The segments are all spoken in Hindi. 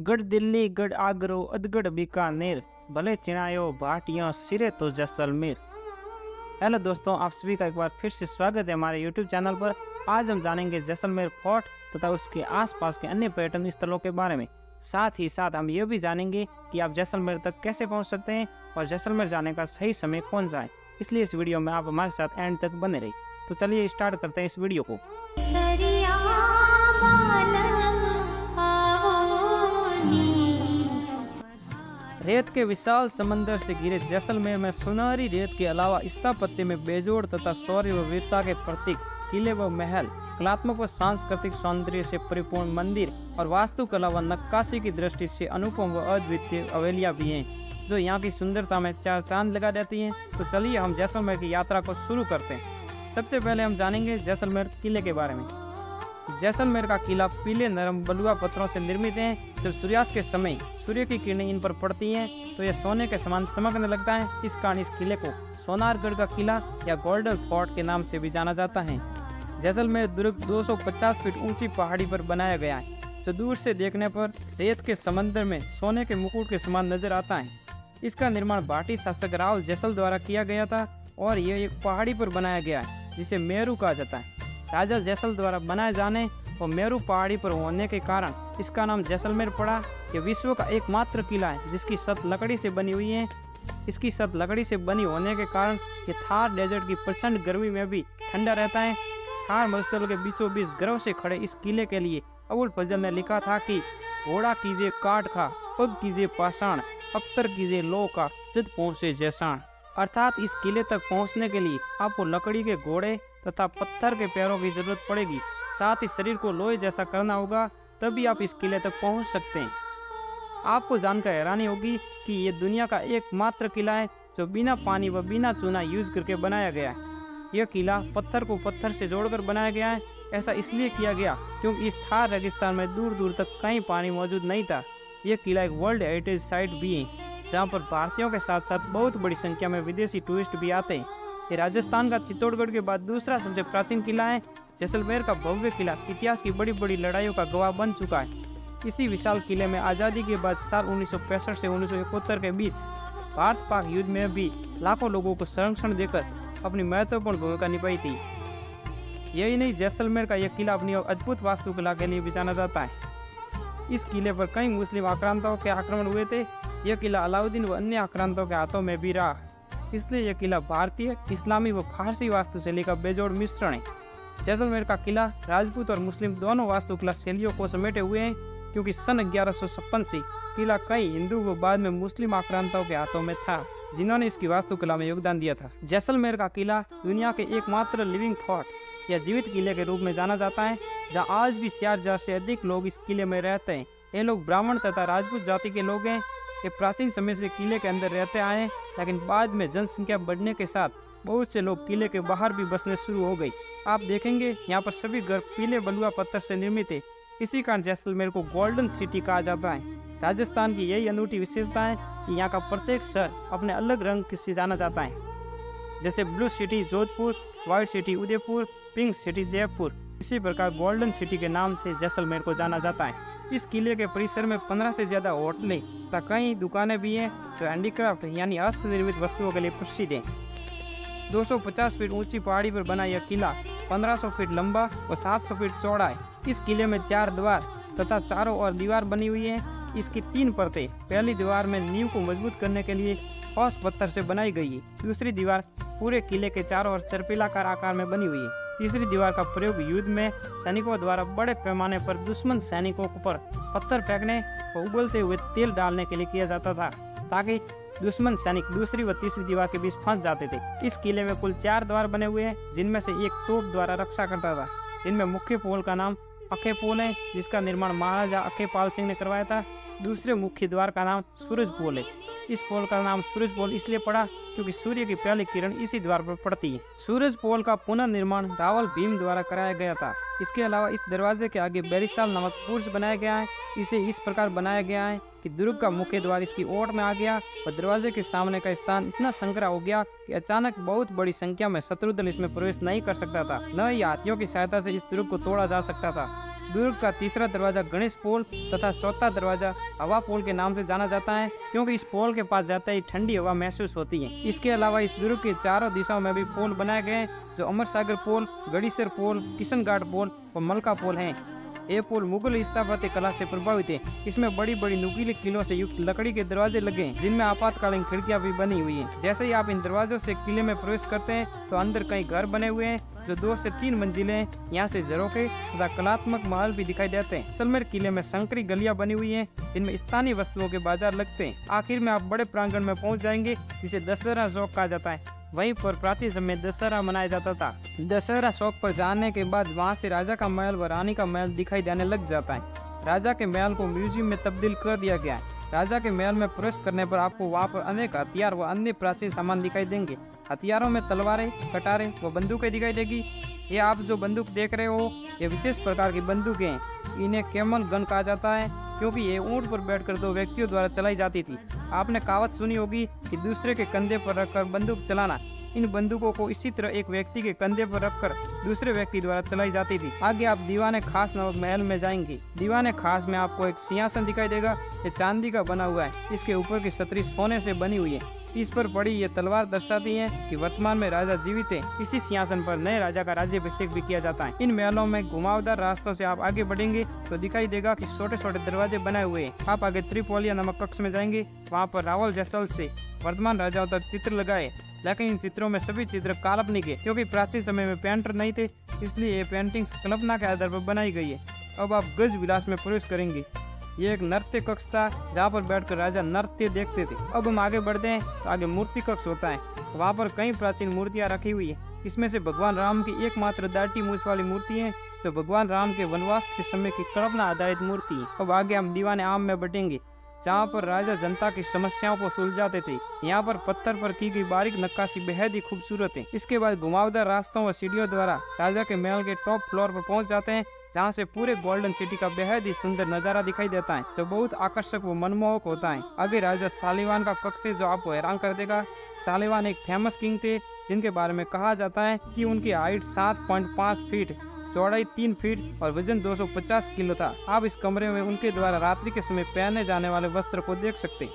गढ़ दिल्ली गढ़ आगरो अदगढ़ बीकानेर, भले चिणायो भाटियां सिरे तो जैसलमेर। हेलो दोस्तों, आप सभी का एक बार फिर से स्वागत है हमारे यूट्यूब चैनल पर। आज हम जानेंगे जैसलमेर फोर्ट तथा उसके आसपास के अन्य पर्यटन स्थलों के बारे में। साथ ही साथ हम ये भी जानेंगे कि आप जैसलमेर तक कैसे पहुंच सकते हैं और जैसलमेर जाने का सही समय कौन सा है। इसलिए इस वीडियो में आप हमारे साथ एंड तक बने रहिए। तो चलिए स्टार्ट करते हैं इस वीडियो को। रेत के विशाल समंदर से घिरे जैसलमेर में सुनहरी रेत के अलावा स्थापत्य में बेजोड़ तथा शौर्य व वीरता के प्रतीक किले व महल, कलात्मक व सांस्कृतिक सौंदर्य से परिपूर्ण मंदिर और वास्तुकला व नक्काशी की दृष्टि से अनुपम व अद्वितीय हवेलियां भी हैं, जो यहाँ की सुंदरता में चार चांद लगा देती हैं। तो चलिए हम जैसलमेर की यात्रा को शुरू करते हैं। सबसे पहले हम जानेंगे जैसलमेर किले के बारे में। जैसलमेर का किला पीले नरम बलुआ पत्थरों से निर्मित है। जब सूर्यास्त के समय सूर्य की किरणें इन पर पड़ती हैं तो यह सोने के समान चमकने लगता है। इस कारण इस किले को सोनारगढ़ का किला या गोल्डन फोर्ट के नाम से भी जाना जाता है। जैसलमेर दुर्ग 250 फीट ऊंची पहाड़ी पर बनाया गया है, जो दूर से देखने पर रेत के समंदर में सोने के मुकुट के समान नजर आता है। इसका निर्माण भाटी शासक राव जैसल द्वारा किया गया था और यह एक पहाड़ी पर बनाया गया है, जिसे मेरू कहा जाता है। राजा जैसल द्वारा बनाए जाने और मेरू पहाड़ी पर होने के कारण इसका नाम जैसलमेर पड़ा। यह विश्व का एकमात्र किला है जिसकी छत लकड़ी से बनी हुई है। इसकी छत लकड़ी से बनी होने के कारण ये थार डेजर्ट की प्रचंड गर्मी में भी ठंडा रहता है। थार मरुस्थल के बीचों बीच गर्व से खड़े इस किले के लिए अबुल फजल ने लिखा था कि घोड़ा कीजिए काट खा, पग कीजिए पाषाण, अख्तर कीजिए लो का, जद पहुँचे जैसाण। अर्थात इस किले तक पहुँचने के लिए आपको लकड़ी के घोड़े तथा पत्थर के पैरों की जरूरत पड़ेगी। साथ ही शरीर को लोहे जैसा करना होगा, तभी आप इस किले तक पहुंच सकते हैं। आपको जानकर हैरानी होगी कि ये दुनिया का एकमात्र किला है जो बिना पानी व बिना चूना यूज करके बनाया गया है। यह किला पत्थर को पत्थर से जोड़कर बनाया गया है। ऐसा इसलिए किया गया क्योंकि इस थार रेगिस्तान में दूर दूर तक कहीं पानी मौजूद नहीं था। यह किला एक वर्ल्ड हेरिटेज साइट भी है, जहाँ पर भारतीयों के साथ साथ बहुत बड़ी संख्या में विदेशी टूरिस्ट भी आते हैं। ये राजस्थान का चित्तौड़गढ़ के बाद दूसरा सबसे प्राचीन किला है। जैसलमेर का भव्य किला इतिहास की बड़ी बड़ी लड़ाइयों का गवाह बन चुका है। इसी विशाल किले में आज़ादी के बाद साल 1965 से 1971 के बीच भारत पाक युद्ध में भी लाखों लोगों को संरक्षण देकर अपनी महत्वपूर्ण भूमिका निभाई थी। यही नहीं, जैसलमेर का यह किला अपनी अद्भुत वास्तुकला के लिए भी जाना जाता है। इस किले पर कई मुस्लिम आक्रांताओं के आक्रमण हुए थे। यह किला अलाउद्दीन व अन्य आक्रांताओं के हाथों में भी रहा, इसलिए यह किला भारतीय, इस्लामी व फारसी वास्तुशैली का बेजोड़ मिश्रण है। जैसलमेर का किला राजपूत और मुस्लिम दोनों वास्तुकला शैलियों को समेटे हुए हैं, क्योंकि सन 1156 से किला कई हिंदू व बाद में मुस्लिम आक्रांताओं के हाथों में था, जिन्होंने इसकी वास्तुकला में योगदान दिया था। जैसलमेर का किला दुनिया के एकमात्र लिविंग फोर्ट या जीवित किले के रूप में जाना जाता है, जहाँ आज भी 4000 से अधिक लोग इस किले में रहते हैं। ये लोग ब्राह्मण तथा राजपूत जाति के लोग हैं। ये प्राचीन समय से किले के अंदर रहते आए, लेकिन बाद में जनसंख्या बढ़ने के साथ बहुत से लोग किले के बाहर भी बसने शुरू हो गई। आप देखेंगे यहाँ पर सभी घर पीले बलुआ पत्थर से निर्मित है। इसी कारण जैसलमेर को गोल्डन सिटी कहा जाता है। राजस्थान की यही अनूठी विशेषता है कि यहाँ का प्रत्येक शहर अपने अलग रंग से जाना जाता है, जैसे blue city Jodhpur, white city Udaipur, pink city Jaipur. इसी प्रकार गोल्डन सिटी के नाम से जैसलमेर को जाना जाता है। इस किले के परिसर में 15 से ज्यादा होटलें तथा कई दुकानें भी हैं, जो हैंडीक्राफ्ट यानी हस्त निर्मित वस्तुओं के लिए प्रसिद्ध हैं। 250 फीट ऊंची पहाड़ी पर बना यह किला 1500 फीट लंबा व 700 फीट चौड़ा है। इस किले में 4 द्वार तथा चारों ओर दीवार बनी हुई है। इसकी 3 परतें। पहली दीवार में नींव को मजबूत करने के लिए ठोस पत्थर से बनाई गई है। दूसरी दीवार पूरे किले के चारों ओर सर्पिलाकार आकार में बनी हुई है। तीसरी दीवार का प्रयोग युद्ध में सैनिकों द्वारा बड़े पैमाने पर दुश्मन सैनिकों पर पत्थर फेंकने और उबलते हुए तेल डालने के लिए किया जाता था, ताकि दुश्मन सैनिक दूसरी व तीसरी दीवार के बीच फंस जाते थे। इस किले में कुल 4 द्वार बने हुए हैं, जिनमें से एक तोप द्वारा रक्षा करता था। इनमें मुख्य पोल का नाम अखे पोल है, जिसका निर्माण महाराजा अखे पाल सिंह ने करवाया था। दूसरे मुख्य द्वार का नाम सूरज पोल है। इस पोल का नाम सूरज पोल इसलिए पड़ा क्योंकि सूर्य की पहली किरण इसी द्वार पर पड़ती है। सूरज पोल का पुनर्निर्माण रावल भीम द्वारा कराया गया था। इसके अलावा इस दरवाजे के आगे बेरिसाल नामक बुर्ज बनाया गया है। इसे इस प्रकार बनाया गया है कि दुर्ग का मुख्य द्वार इसकी ओट में आ गया और दरवाजे के सामने का स्थान इतना संकरा हो गया कि अचानक बहुत बड़ी संख्या में शत्रु दल इसमें प्रवेश नहीं कर सकता था। न ही हाथियों की सहायता से इस दुर्ग को तोड़ा जा सकता था। दुर्ग का तीसरा दरवाजा गणेश पोल तथा चौथा दरवाजा हवा पोल के नाम से जाना जाता है, क्योंकि इस पोल के पास जाते ही ठंडी हवा महसूस होती है। इसके अलावा इस दुर्ग के चारों दिशाओं में भी पोल बनाए गए हैं, जो अमर सागर पोल, गड़ीसर पोल, किशनघाट पोल और मलका पोल हैं। ये पुल मुगल स्थापत्य कला से प्रभावित है। इसमें बड़ी बड़ी नुकीले किलों से युक्त लकड़ी के दरवाजे लगे हैं, जिनमें आपातकालीन खिड़कियां भी बनी हुई हैं। जैसे ही आप इन दरवाजों से किले में प्रवेश करते हैं तो अंदर कई घर बने हुए हैं जो 2 से 3 मंजिले हैं। यहाँ से झरोखे तथा कलात्मक महल भी दिखाई देते हैं। जैसलमेर किले में संकरी गलियां बनी हुई हैं, जिनमें स्थानीय वस्तुओं के बाजार लगते हैं। आखिर में आप बड़े प्रांगण में पहुँच जाएंगे, जिसे दशहरा चौक कहा जाता है। वहीं पर प्राचीन समय दशहरा मनाया जाता था। दशहरा चौक पर जाने के बाद वहां से राजा का महल व रानी का महल दिखाई देने लग जाता है। राजा के महल को म्यूजियम में तब्दील कर दिया गया है। राजा के महल में प्रवेश करने पर आपको वहां पर अनेक हथियार व अन्य प्राचीन सामान दिखाई देंगे। हथियारों में तलवारें, कटारे व बंदूकें दिखाई देगी। ये आप जो बंदूक देख रहे हो, ये विशेष प्रकार की बंदूकें हैं। इन्हें कैमल गन कहा जाता है, क्योंकि ये ऊंट पर बैठकर 2 व्यक्तियों द्वारा चलाई जाती थी। आपने कहावत सुनी होगी कि दूसरे के कंधे पर रखकर बंदूक चलाना। इन बंदूकों को इसी तरह एक व्यक्ति के कंधे पर रखकर दूसरे व्यक्ति द्वारा चलाई जाती थी। आगे आप दीवाने खास नामक महल में जाएंगे। दीवाने खास में आपको एक सिंहासन दिखाई देगा। ये चांदी का बना हुआ है। इसके ऊपर की छतरी सोने से बनी हुई है। इस पर पड़ी ये तलवार दर्शाती है कि वर्तमान में राजा जीवित है। इसी सिंहासन पर नए राजा का राज्याभिषेक भी किया जाता है। इन महलों में घुमावदार रास्तों से आप आगे बढ़ेंगे तो दिखाई देगा कि छोटे छोटे दरवाजे बनाए हुए हैं। आप आगे त्रिपोलिया नामक कक्ष में जाएंगे। वहाँ पर रावल जैसल से वर्तमान राजाओं तक चित्र लगाए, लेकिन इन चित्रों में सभी चित्र काल्पनिक है, क्योंकि प्राचीन समय में पेंटर नहीं थे, इसलिए ये पेंटिंग्स कल्पना के आधार पर बनाई गई है। अब आप गज विलास में प्रवेश करेंगे। ये एक नृत्य कक्ष था, जहाँ पर बैठकर राजा नृत्य देखते थे। अब हम आगे बढ़ते हैं तो आगे मूर्ति कक्ष होता है। वहाँ पर कई प्राचीन मूर्तियाँ रखी हुई है। इसमें से भगवान राम की एकमात्र दाढ़ी मूछ वाली मूर्ति है, जो भगवान राम के वनवास के समय की कल्पना आधारित मूर्ति है। अब आगे हम दीवाने आम में बढ़ेंगे, जहाँ पर राजा जनता की समस्याओं को सुलझाते थे। यहाँ पर पत्थर पर की गई बारीक नक्काशी बेहद ही खूबसूरत है। इसके बाद घुमावदार रास्तों व सीढ़ियों द्वारा राजा के महल के टॉप फ्लोर पर पहुँच जाते हैं, जहाँ से पूरे गोल्डन सिटी का बेहद ही सुंदर नजारा दिखाई देता है, जो बहुत आकर्षक व मनमोहक होता है। आगे राजा सालिवान का कक्ष है, जो आपको हैरान कर देगा। सालिवान एक फेमस किंग थे, जिनके बारे में कहा जाता है कि उनकी हाइट 7.5 फीट, चौड़ाई 3 फीट और वजन 250 किलो था। आप इस कमरे में उनके द्वारा रात्रि के समय पहने जाने वाले वस्त्र को देख सकते हैं।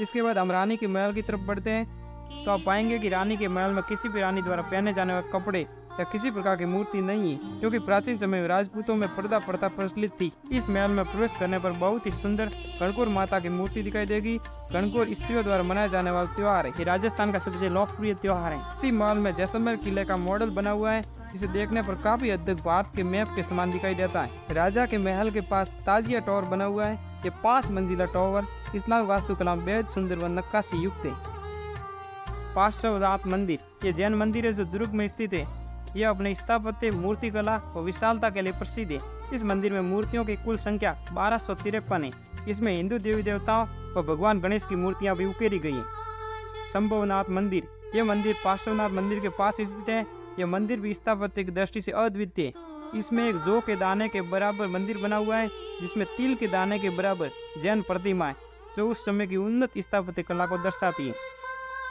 इसके बाद हम रानी के महल की तरफ बढ़ते हैं, तो आप पाएंगे कि रानी के महल में किसी भी रानी द्वारा पहने जाने वाले कपड़े या किसी प्रकार की मूर्ति नहीं है, क्योंकि प्राचीन समय में राजपूतों में पर्दा प्रथा प्रचलित थी। इस महल में प्रवेश करने पर बहुत ही सुंदर गणगौर माता की मूर्ति दिखाई देगी। गणगौर स्त्रियों द्वारा मनाया जाने वाला त्योहार है। ये राजस्थान का सबसे लोकप्रिय त्योहार है। इसी महल में जैसलमेर किले का मॉडल बना हुआ है, जिसे देखने पर काफी हद तक भारत के मैप के समान दिखाई देता है। राजा के महल के पास ताजिया टावर बना हुआ है। ये 5 मंजिला टावर इस्लामी वास्तुकला में बेहद सुंदर व नक्काशी युक्त है। पार्श्वनाथ मंदिर, ये जैन मंदिर है जो दुर्ग में स्थित है। यह अपने स्थापत्य, मूर्तिकला और विशालता के लिए प्रसिद्ध है। इस मंदिर में मूर्तियों की कुल संख्या 1253 है। इसमें हिंदू देवी देवताओं व भगवान गणेश की मूर्तियां भी उकेरी गई हैं। शंभुनाथ मंदिर, यह मंदिर पार्श्वनाथ मंदिर के पास स्थित है। यह मंदिर भी स्थापत्य की दृष्टि से अद्वितीय है। इसमें एक जौ के दाने के बराबर मंदिर बना हुआ है, जिसमें तिल के दाने के बराबर जैन प्रतिमा है, जो उस समय की उन्नत स्थापत्य कला को दर्शाती है।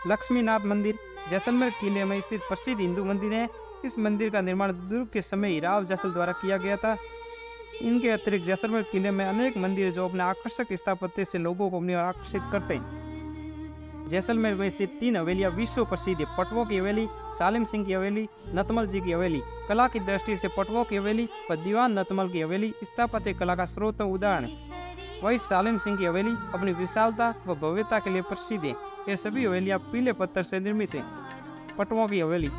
लक्ष्मीनाथ मंदिर जैसलमेर किले में स्थित प्रसिद्ध हिंदू मंदिर है। इस मंदिर का निर्माण दुर्ग के समय ही राव जैसल द्वारा किया गया था। इनके अतिरिक्त जैसलमेर किले में अनेक मंदिर जो अपने आकर्षक स्थापत्य से लोगों को अपनी ओर आकर्षित करते हैं। जैसलमेर में स्थित 3 हवेलियां विश्व प्रसिद्ध है। पटवों की हवेली, सालिम सिंह की हवेली, नतमल जी की हवेली। कला की दृष्टि से पटवों की हवेली व दीवान नतमल की हवेली स्थापत्य कला का सर्वोत्तम उदाहरण है। वही सालिम सिंह की हवेली अपनी विशालता व भव्यता के लिए प्रसिद्ध है। ये सभी हवेलियां पीले पत्थर से निर्मित है। पटवों की हवेली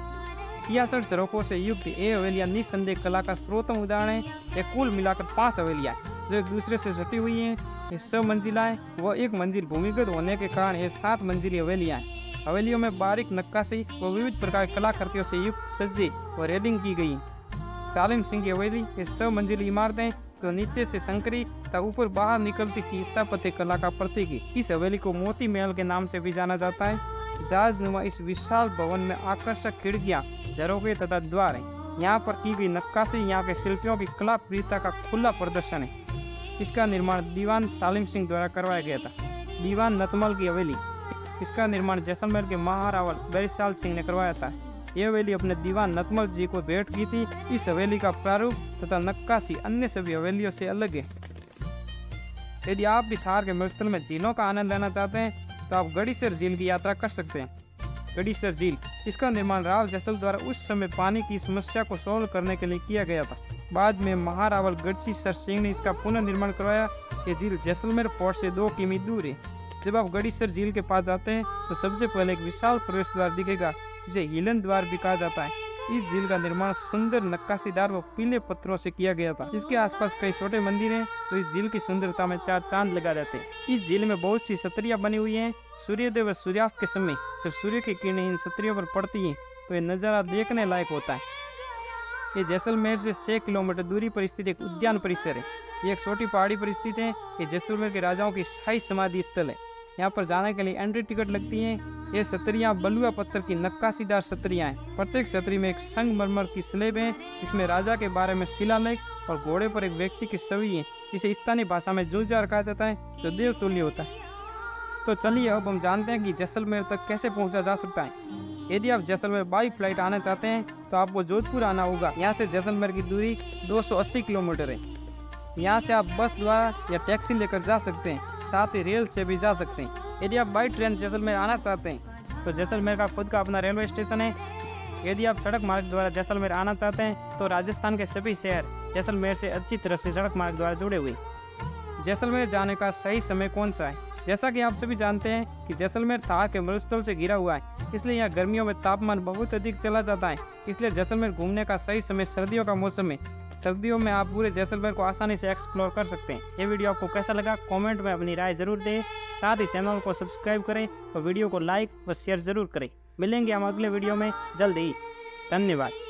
66 झरोखों से युक्त ये हवेलियां निस्संदेह कला का सर्वोत्तम उदाहरण है। ये कुल मिलाकर 5 हवेलियां जो एक दूसरे से सटी हुई हैं। ये 6 मंजिला है व 1 मंजिल भूमिगत होने के कारण ये 7 मंजिली हवेलियां हैं। हवेलियों में बारीक नक्काशी व विविध प्रकार की कलाकृतियों से युक्त सज्जे व रेलिंग की गई। सालिम सिंह की हवेली ये 6 मंजिली इमारतें तो नीचे से संकरी तथा ऊपर बाहर निकलती सी स्थापत्य कला का प्रतीक है। इस हवेली को मोती महल के नाम से भी जाना जाता है। जहाजनुमा इस विशाल भवन में आकर्षक खिड़कियां, झरोखे तथा द्वार हैं। यहाँ पर की गई नक्काशी यहाँ के शिल्पियों की कला प्रियता का खुला प्रदर्शन है। इसका निर्माण दीवान सालिम सिंह द्वारा करवाया गया था। दीवान नतमल की हवेली, इसका निर्माण जैसलमेर के महारावल बैरिसाल सिंह ने करवाया था। ये हवेली अपने दीवान नतमल जी को भेंट की थी। इस हवेली का प्रारूप तथा नक्काशी अन्य सभी हवेलियों से अलग है। यदि आप भी थार के मरुस्थल में झीलों का आनंद लेना चाहते हैं तो आप गढ़ीसर झील की यात्रा कर सकते हैं। गढ़ीसर झील, इसका निर्माण राव जैसल द्वारा उस समय पानी की समस्या को सोल्व करने के लिए किया गया था। बाद में महारावल गढ़ीसर सिंह ने इसका पुनर्निर्माण करवाया। ये झील जैसलमेर फोर्ट से 2 किमी दूर है। जब आप गढ़ीसर झील के पास जाते हैं तो सबसे पहले एक विशाल प्रवेश द्वार दिखेगा जिसे हिलन द्वार भी कहा जाता है। इस झील का निर्माण सुंदर नक्काशीदार व पीले पत्थरों से किया गया था। इसके आसपास कई छोटे मंदिर हैं तो इस झील की सुंदरता में 4 चांद लगा देते हैं। इस झील में बहुत सी छतरियां बनी हुई हैं। सूर्योदय व सूर्यास्त के समय जब सूर्य की किरणें इन छतरियों पर पड़ती हैं तो ये नज़ारा देखने लायक होता है। ये जैसलमेर से 6 किलोमीटर दूरी पर स्थित एक उद्यान परिसर है। ये एक छोटी पहाड़ी पर स्थित है। ये जैसलमेर के राजाओं की शाही समाधि स्थल है। यहाँ पर जाने के लिए एंट्री टिकट लगती है। ये छतरियाँ बलुआ पत्थर की नक्काशीदार छतरियाँ हैं। प्रत्येक छतरी में एक संगमरमर की स्लेब है जिसमें राजा के बारे में शिलालेख और घोड़े पर एक व्यक्ति की छवि है। इसे स्थानीय भाषा में जुलजार कहा जाता है जो देवतुल्य होता है। तो चलिए अब हम जानते हैं कि जैसलमेर तक कैसे पहुँचा जा सकता है। यदि आप जैसलमेर बाई फ्लाइट आना चाहते हैं तो आपको जोधपुर आना होगा। यहाँ से जैसलमेर की दूरी 280 किलोमीटर है। यहाँ से आप बस द्वारा या टैक्सी लेकर जा सकते हैं, साथ ही रेल से भी जा सकते हैं। यदि आप बाई ट्रेन जैसलमेर आना चाहते हैं तो जैसलमेर का खुद का अपना रेलवे स्टेशन है। यदि आप सड़क मार्ग द्वारा जैसलमेर आना चाहते हैं तो राजस्थान के सभी शहर जैसलमेर से अच्छी तरह से सड़क मार्ग द्वारा जुड़े हुए। जैसलमेर जाने का सही समय कौन सा है? जैसा कि आप सभी जानते हैं कि जैसलमेर थार के मरुस्थल से घिरा हुआ है, इसलिए यहाँ गर्मियों में तापमान बहुत अधिक चला जाता है। इसलिए जैसलमेर घूमने का सही समय सर्दियों का मौसम है। सर्दियों में आप पूरे जैसलमेर को आसानी से एक्सप्लोर कर सकते हैं। ये वीडियो आपको कैसा लगा कमेंट में अपनी राय जरूर दें। साथ ही चैनल को सब्सक्राइब करें और वीडियो को लाइक व शेयर जरूर करें। मिलेंगे हम अगले वीडियो में जल्द ही। धन्यवाद।